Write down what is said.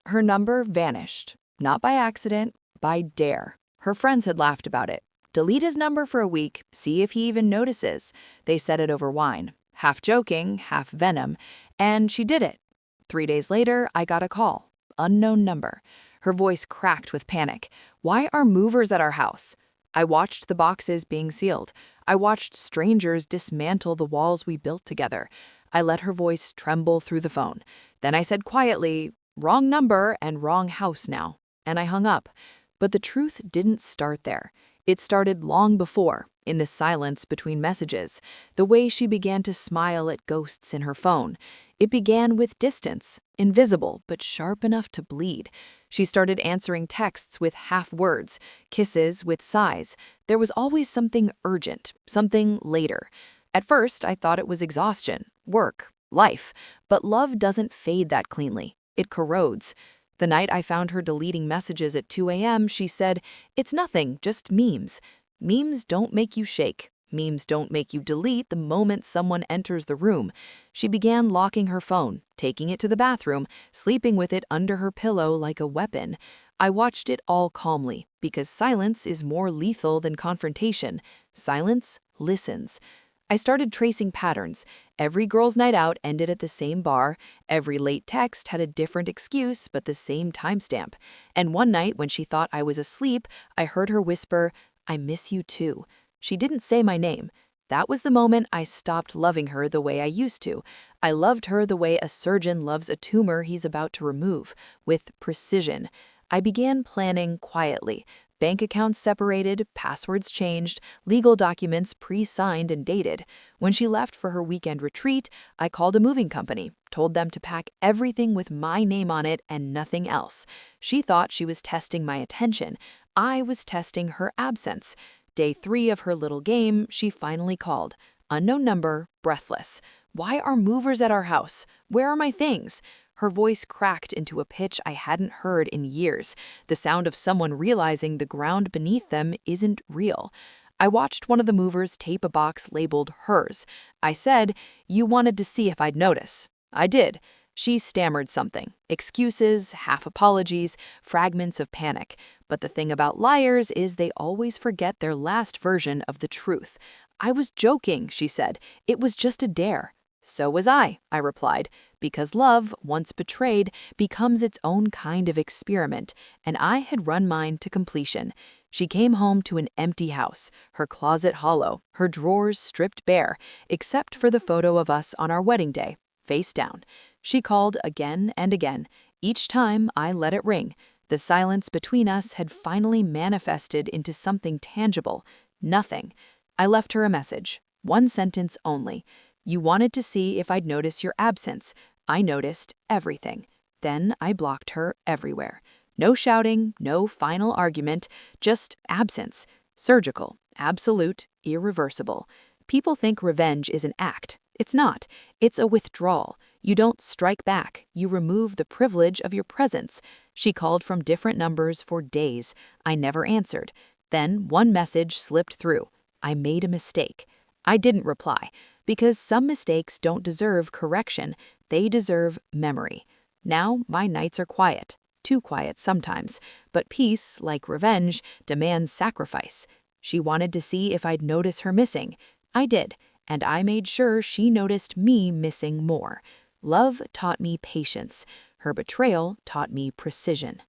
Her number vanished. Not by accident, by dare. Her friends had laughed about it. Delete his number for a week, see if he even notices. They said it over wine, half joking, half venom, and she did it. 3 days later, I got a call. Unknown number. Her voice cracked with panic. Why are movers at our house? I watched the boxes being sealed. I watched strangers dismantle the walls we built together. I let her voice tremble through the phone. Then I said quietly, "Wrong number and wrong house now." And I hung up. But the truth didn't start there. It started long before, in the silence between messages, the way she began to smile at ghosts in her phone. It began with distance, invisible but sharp enough to bleed. She started answering texts with half words, kisses with sighs. There was always something urgent, something later. At first, I thought it was exhaustion, work, life, but love doesn't fade that cleanly. It corrodes. The night I found her deleting messages at 2 a.m., she said, "It's nothing, just memes." Memes don't make you shake. Memes don't make you delete the moment someone enters the room. She began locking her phone, taking it to the bathroom, sleeping with it under her pillow like a weapon. I watched it all calmly, because silence is more lethal than confrontation. Silence listens. I started tracing patterns. Every girls' night out ended at the same bar. Every late text had a different excuse but the same timestamp. And one night when she thought I was asleep, I heard her whisper, "I miss you too." She didn't say my name. That was the moment I stopped loving her the way I used to. I loved her the way a surgeon loves a tumor he's about to remove, with precision. I began planning quietly. Bank accounts separated, passwords changed, legal documents pre-signed and dated. When she left for her weekend retreat, I called a moving company, told them to pack everything with my name on it and nothing else. She thought she was testing my attention. I was testing her absence. Day 3 of her little game, she finally called. Unknown number, breathless. "Why are movers at our house? Where are my things?" Her voice cracked into a pitch I hadn't heard in years, the sound of someone realizing the ground beneath them isn't real. I watched one of the movers tape a box labeled hers. I said, "You wanted to see if I'd notice." I did. She stammered something. Excuses, half apologies, fragments of panic. But the thing about liars is they always forget their last version of the truth. "I was joking," she said. "It was just a dare." "So was I replied, because love, once betrayed, becomes its own kind of experiment, and I had run mine to completion. She came home to an empty house, her closet hollow, her drawers stripped bare, except for the photo of us on our wedding day, face down. She called again and again. Each time I let it ring. The silence between us had finally manifested into something tangible. Nothing. I left her a message. One sentence only. "You wanted to see if I'd notice your absence. I noticed everything." Then I blocked her everywhere. No shouting, no final argument, just absence. Surgical, absolute, irreversible. People think revenge is an act. It's not. It's a withdrawal. You don't strike back. You remove the privilege of your presence. She called from different numbers for days. I never answered. Then one message slipped through. I made a mistake. I didn't reply, because some mistakes don't deserve correction, they deserve memory. Now my nights are quiet, too quiet sometimes, but peace, like revenge, demands sacrifice. She wanted to see if I'd notice her missing. I did, and I made sure she noticed me missing more. Love taught me patience. Her betrayal taught me precision.